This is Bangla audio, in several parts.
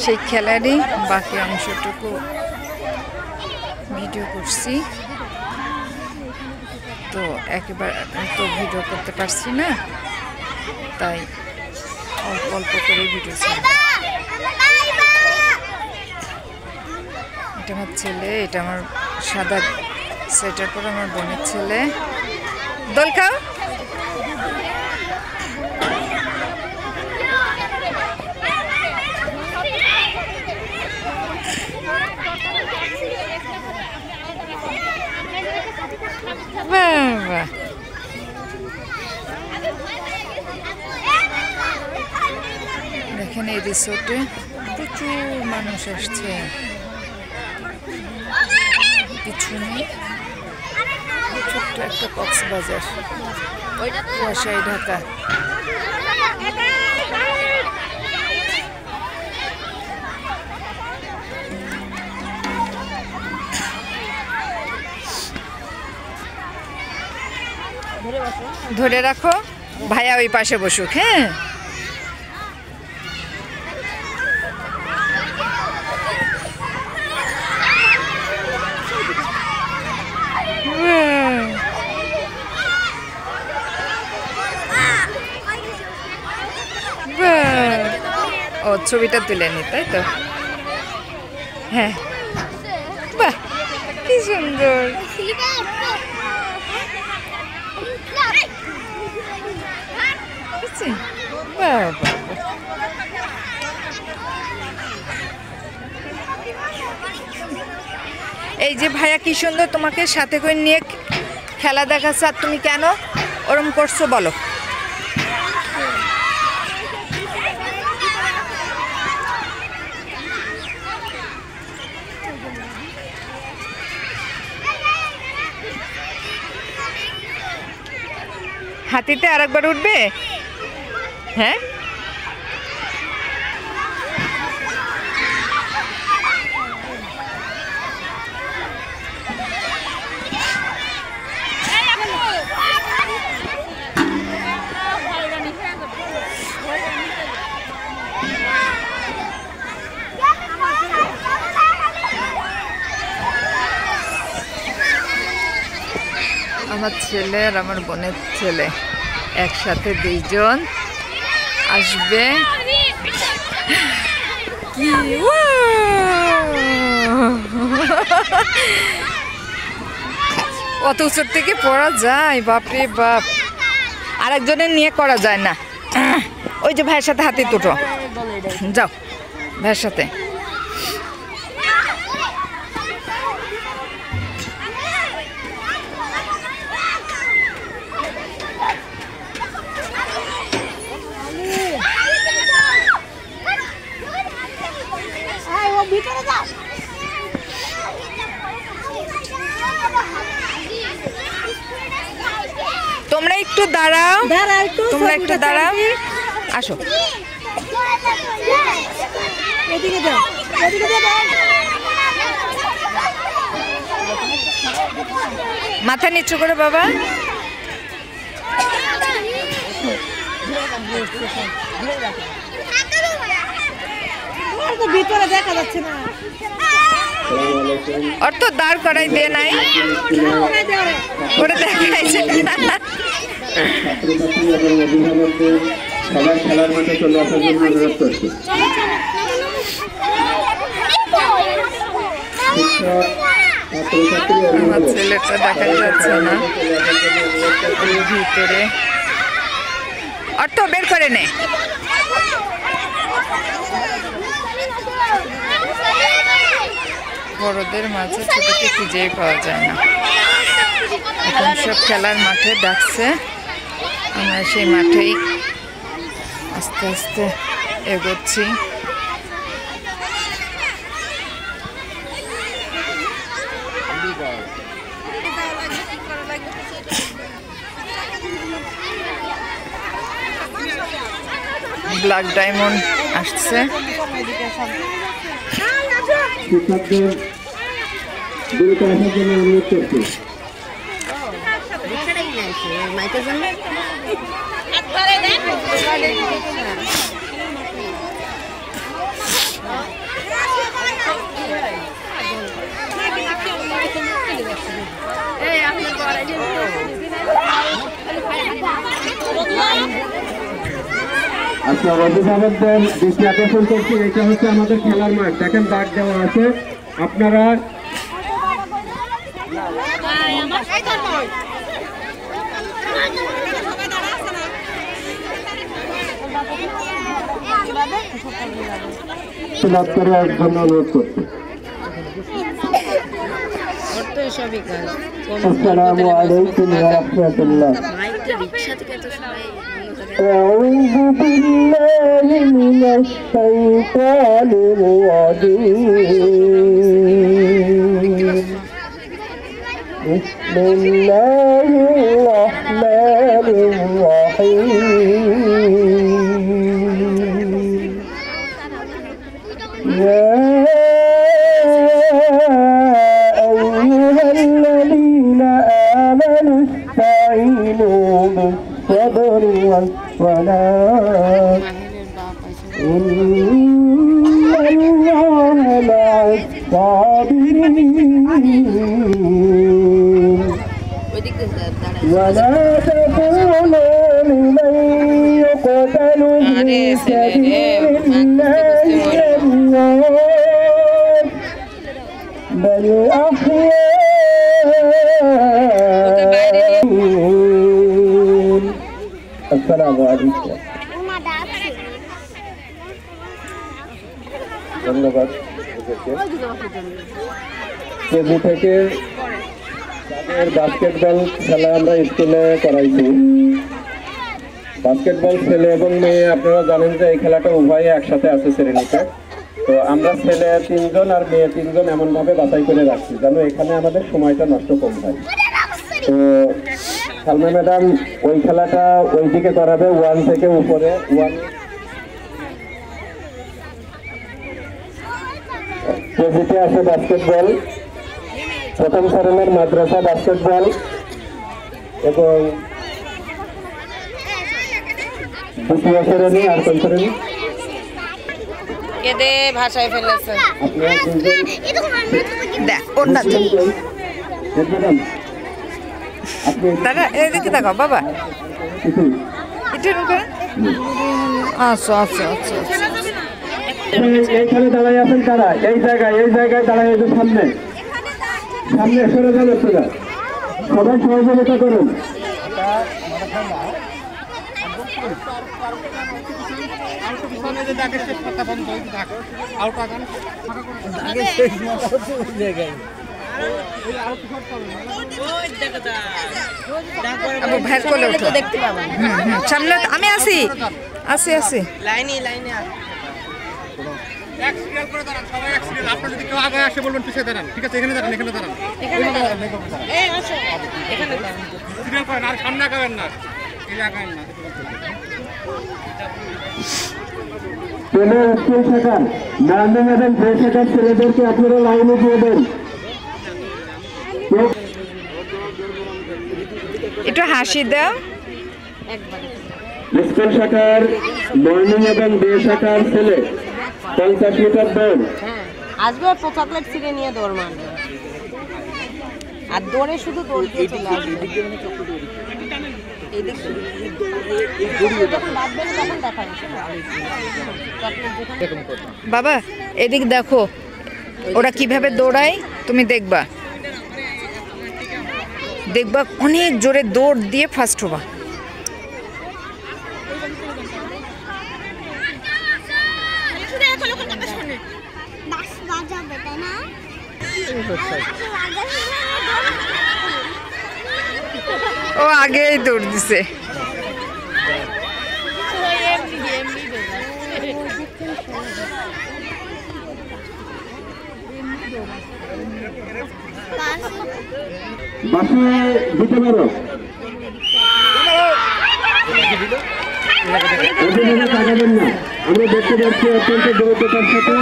সেই খেলারই বাকি অংশটুকু ভিডিও করছি। তো একেবারে তো ভিডিও করতে পারছি না, তাই অল্প অল্প করে ভিডিও ছিল। এটা আমার ছেলে, এটা আমার সাদা সোয়েটার পরে আমার বোনের ছেলে। দোল খাও। বাবা দেখেন এই রিসোর্টে প্রচুর মানুষ আসছে। পিছনে ছোট্ট একটা কক্সবাজার, কুয়াশায় ঢাকা। ধরে রাখো, ভাইয়া ওই পাশে বসুক। হ্যাঁ, ও ছবিটা তুলে নি, তাই তো? হ্যাঁ, বাহ কি সুন্দর। এই যে ভাইয়া কি সুন্দর তোমাকে সাথে করে নিয়ে খেলা দেখাচ্ছে, আর তুমি কেন ওরম করছো বলো? হাতিতে আরেকবার উঠবে? হ্যাঁ, আমার ছেলে আর আমার বোনের ছেলে একসাথে দুইজন আসবে। অত উঁচুর থেকে পড়া যায়? বাপরে বাপ, আরেকজনের নিয়ে করা যায় না। ওই যে ভাইয়ের সাথে হাতে দুটো যাও, ভাইয়ের সাথে। তোমরা একটু দাঁড়াও, তোমরা একটু দাঁড়াও, আসো। মাথা নিচু করে বাবা। ভিতরে দেখা যাচ্ছে না, ওর তো দাঁড় করাই দিয়ে নাই, ওরে দেখাইছে। আমার ছেলেটা দেখা যাচ্ছে না ভিতরে, ওর তো বের করে নে। বড়দের মাঝে ছোটকে খুঁজেই পাওয়া যায় না। এখন সব খেলার মাঠে ডাকছে, আমরা সেই মাঠেই আস্তে আস্তে এগোচ্ছি। ব্ল্যাক ডায়মন্ড আসছে। শিক্ষকদের দ্রুত আসার জন্য অনুরোধ করছি। আচ্ছা, অভিভাবকদের দৃষ্টি আকর্ষণ করছি, এটা হচ্ছে আমাদের খেলার মাঠ। দেখেন দাগ দেওয়া আছে, আপনারা অনুরোধ করছি। আসসালামু আলাইকুম ওয়া রাহমাতুল্লাহ। أعوذ بالله من الشيطان الرجيم. بسم الله الرحمن الرحيم. يا أيها الذين آمنوا استعينوا بالصبر والصلاة إن الله مع الصابرين. ولا تكونوا لمن يقتل في سبيل الله أموات بل أحياء. السلام عليكم. ধন্যবাদ। কেজি থেকে বাস্কেটবল খেলা আমরা স্কুলে করাইছি। বাস্কেটবল ছেলে এবং মেয়ে, আপনারা জানেন যে এই খেলাটা উভয়ে একসাথে আছে শ্রেণীতে। তো আমরা ছেলে 3 জন আর মেয়ে 3 জন এমনভাবে বাছাই করে রাখছি যেন এখানে আমাদের সময়টা নষ্ট কম হয়। তো সালমা ম্যাডাম ওই খেলাটা ওইদিকে করাবে, 1 থেকে উপরে 1 কেজিতে আছে বাস্কেটবল, প্রথম শ্রেণীর মাদ্রাসা বাস্কেটবল এবং দ্বিতীয় শ্রেণী আর কোন শ্রেণী কেদে ভাষায় ফেলেছে। দাদা এদিকে দেখো বাবা, আচ্ছা আচ্ছা আচ্ছা। এইখানে দাঁড়াই আছেন তারা, এই জায়গায় দাঁড়াই, সামনে সামনে সরে যান আপনারা, সবাই সহযোগিতা করুন। সামনে আমি আছি আছি আছি। ছেলেদেরকে আপনারা লাইনে দিয়ে দেন। একটু হাসি দাও। স্কুল শাখার মর্নিং এবং ডে শাখার ছেলে 50 মিটার দৌড় আসবে, চকলেট ছিঁড়ে নিয়ে দৌড় মারবে, আর দৌড়ে শুধু দৌড় দিয়ে চলে আসবে। বাবা এদিক দেখো ওরা কিভাবে দৌড়ায়, তুমি দেখবা দেখবা অনেক জোরে দৌড় দিয়ে ফার্স্ট হবা। ও আগেই দৌড় দিছে। বাসে দিতে পারো, তাকাবেন না। আমরা দেখতে পাচ্ছি অত্যন্ত দ্রুততার সাথে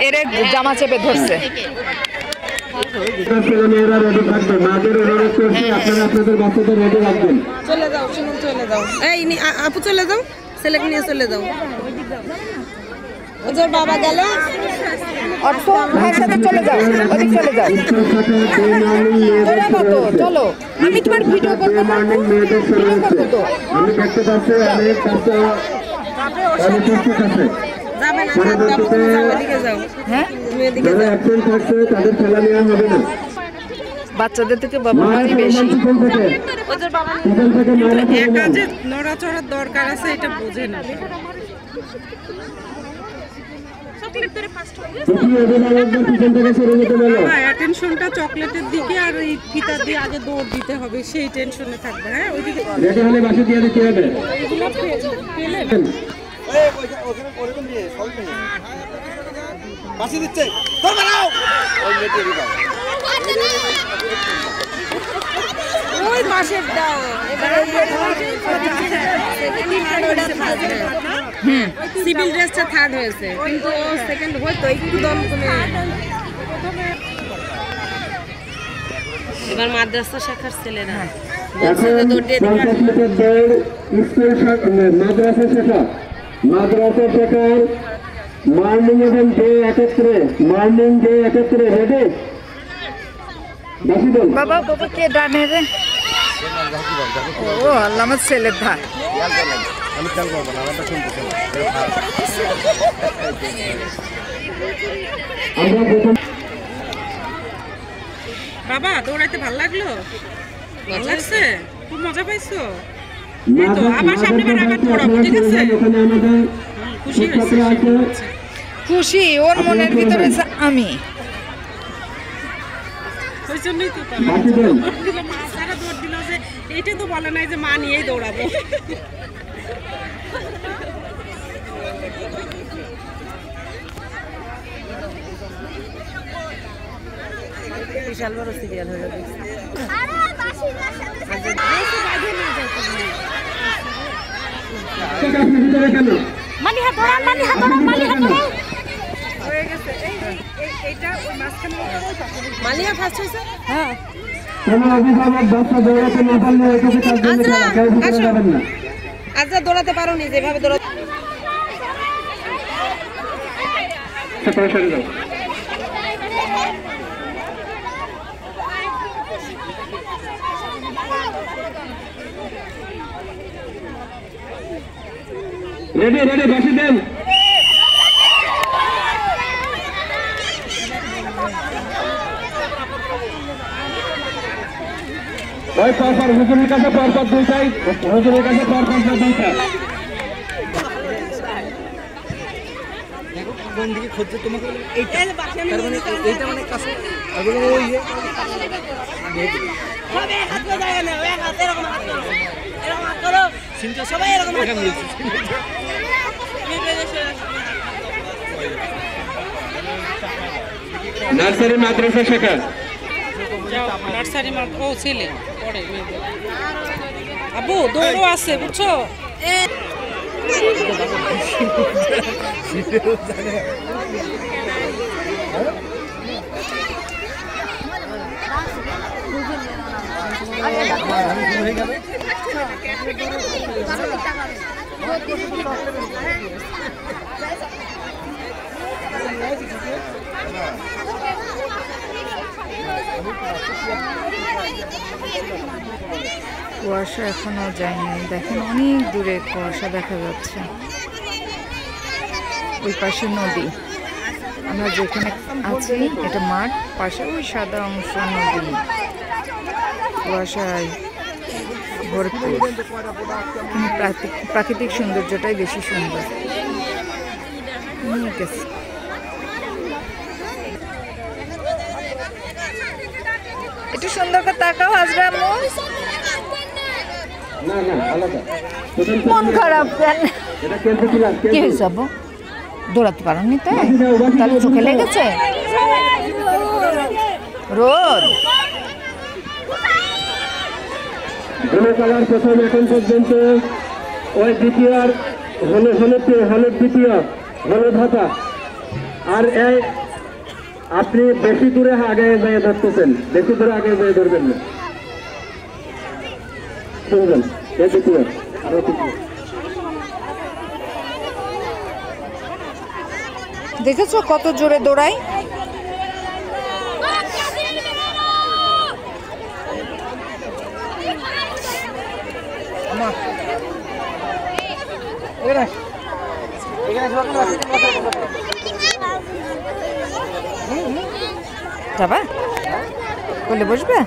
এর জামা চেপে ধরছে। ছেলেমেয়েরা রেডি থাকবেন, মাদের অনুরোধ করছি আপনারা আপনাদের বাচ্চাদের রেডি রাখবেন। চলে যাও, চলে যাও, এই আপু চলে যাও, ছেলেকে নিয়ে চলে যাও। ওদের বাবা গেল অর্থ ভাইয়ের সাথে চলে যাও, ওদিক চলে যাও। তোরা কত চলো, আমি তোমার ভিডিও করবো না, ভিডিও করবো তো। আমি দেখতে পাচ্ছি অনেক বাচ্চা অনুপস্থিত আছে। যাবে না, যাবো, যাও এদিকে যাও। হ্যাঁ, তুমি এদিকে যারা অ্যাবসেন্ট থাকছে তাদের খেলা নেওয়া হবে না। বাচ্চাদের থেকে বাবা মারই বেশি। ওদের বাবা পিছন থেকে মারা খাবে না। কাজে নড়াচড়ার দরকার আছে, এটা বোঝে না। দেখি অভিভাবকদের পিছন থেকে সরে যেতে বলো। অ্যাটেনশনটা চকলেটের দিকে আর এই ফিতা দিয়ে আগে দৌড় দিতে হবে, সেই টেনশনে থাকবে। হ্যাঁ, ওইদিকে রেডি হলে বাসে দিয়ে দিতে হবে। এগুলো পেলে বাসি দিচ্ছে তোর বানাও ওই মেটে দিবা ওই পাশের দা এবারে সিভিল ড্রেসটা থার্ড হয়েছে, কিন্তু ও সেকেন্ড হয়তো একটু দম কমে। এবার মাদ্রাসা শাখার ছেলেরা এখন 50 মিটার দৌড় স্কুল মাদ্রাসা শাখা, মাদ্রাসা শাখার মর্নিং এবং ডে একত্রে, মর্নিং ডে একত্রে। রেডি বাসি বল। বাবা বাবা কে ডানে রে? ও আল্লাহ, আমার ছেলের ধার। আমি খেয়াল করবো না, আমারটা শুনতেছে না। আমরা প্রথম বাবা দৌড়াইতে ভালো লাগলো? ভালো লাগছে? খুব মজা পাইছো? আবার সামনে বার আবার দৌড়াবো, ঠিক আছে? ওখানে আমাদের খুশি শিক্ষকরা হয়েছে? আছে। খুশি, ওর মনের ভিতরে আছে আমি। ওই জন্যই তো বাসি বল। মা সারা দৌড় দিল যে এইটা তো বলে নাই যে মা নিয়েই দৌড়াবো। বিশাল বড় সিরিয়াল হয়ে গেছে। ঠিক আছে, ভিতরে কেন? মালিহা ধরা, মালিহা ধরা, মালিহা ধরা। মালিহা ফার্স্ট হয়েছে। হ্যাঁ, কোনো অভিভাবক বাচ্চা দৌড়াতে না পারলে এটাকে কাজ জন্য খেলা, কেউ ভিতরে যাবেন না। আচ্ছা দৌড়াতে পারো নি যেভাবে দৌড়া। সরে যাও। রেডি রেডি বাসি দেন। ওই পরপর হুজুরের কাছে পরপর দুইটাই, হুজুরের কাছে পরপর দুইটা। কোন দিকে খুঁজছে তোমাকে? এইটা তার মানে এইটা মানে কাছে আর ওই সবাই হাত করে দাঁড়ায় না, ওই হাত এরকম হাত করো, এরকম হাত করো, চিন্তা সবাই এরকম হাত করো। নার্সারি মাদ্রাসা শাখা। যাও নার্সারি ও ছেলে পড়ে মেয়েদের। আব্বু দৌড়ও আছে, বুঝছো? কুয়াশা এখনো যায়নি, দেখেন অনেক দূরে কুয়াশা দেখা যাচ্ছে। ওই পাশে নদী, আমরা যেখানে আছি এটা মাঠ, পাশে ওই সাদা অংশ নদী, কুয়াশায় ভরপুর। প্রাকৃতিক সৌন্দর্যটাই বেশি সুন্দর। ঠিক আছে, একটু সুন্দর করে তাকাও হাজরা আম্মু। না না আলাদা। মন খারাপ কেন? এটা কেন্দ্র ছিল। কি হয়েছে আব্বু? দৌড়াতে পারোনি তাই? তাহলে চোখে লেগেছে? রোদ ব্লু কালার প্রথম, এখন পর্যন্ত ওই দ্বিতীয় আর হলুদ দ্বিতীয়, হলুদ হাতা। আর এই আপনি বেশি দূরে আগে যেয়ে ধরতেছেন, বেশি দূরে আগে যেয়ে ধরবেন না। শুনবেন এই দ্বিতীয় আরো তৃতীয়। দেখেছো কত জোরে দৌড়ায়? যাবা? বলে বসবে?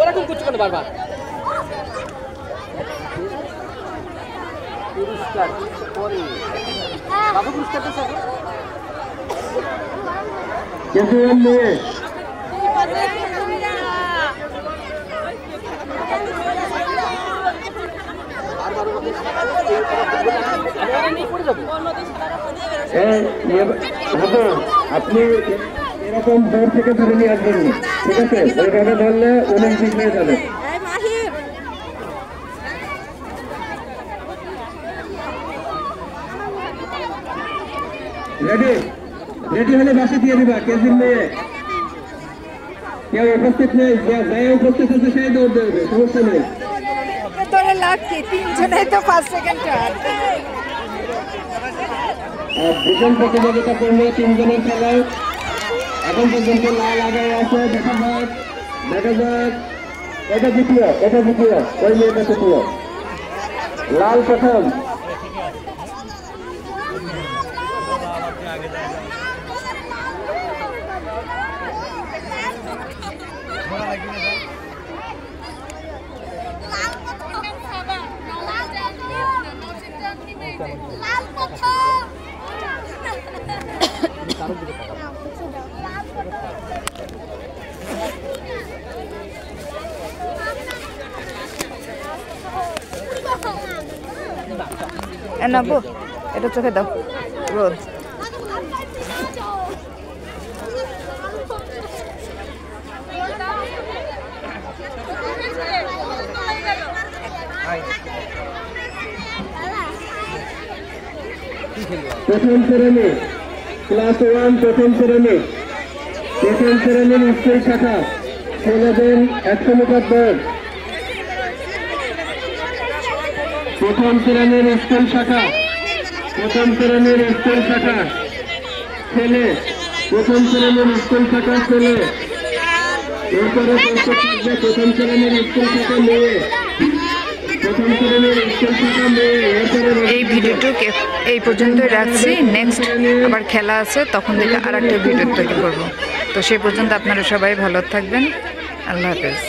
ওরকম করছো কেন বারবার? পুরস্কার পরে বাবু পুরস্কার তো স্যার কেজিএম নিয়ে আপনি এরকম দূর থেকে ধরে নিয়ে আসবেন, ঠিক আছে? ওইভাবে ধরলে অনেক দিক হয়ে যাবে। রেডি রেডি হলে বাসে দিয়ে দিবা। কেজির মেয়ে কেউ উপস্থিত নেই, যাই উপস্থিত আছে সেই দৌড় দেবে, সমস্যা নেই। তোরে লাগছে 3 জনেই তো 5 সেকেন্ড বিজন প্রতিযোগিতা করলে 3 জনের খেলায় এখন পর্যন্ত লাল আগায় আছে। দেখা যাক দেখা যাক, এটা দ্বিতীয়, এটা দ্বিতীয়, ওই মেয়েটা তৃতীয়। লাল প্রথম, নাবো এটা চোখে দাও রোদ। প্রথম শ্রেণী ক্লাস 1 প্রথম শ্রেণীর স্কুল শাখা 16 জন 100 মিটার দৌড়। প্রথম শ্রেণীর স্কুল শাখা ছেলে, প্রথম শ্রেণীর স্কুল শাখা ছেলে। এরপরে প্রথম শ্রেণীর স্কুল শাখা মেয়ে, এই ভিডিওটুকু এই পর্যন্তই রাখছি। নেক্সট আবার খেলা আছে, তখন থেকে আর একটা ভিডিও তৈরি করবো। তো সেই পর্যন্ত আপনারা সবাই ভালো থাকবেন। আল্লাহ হাফেজ।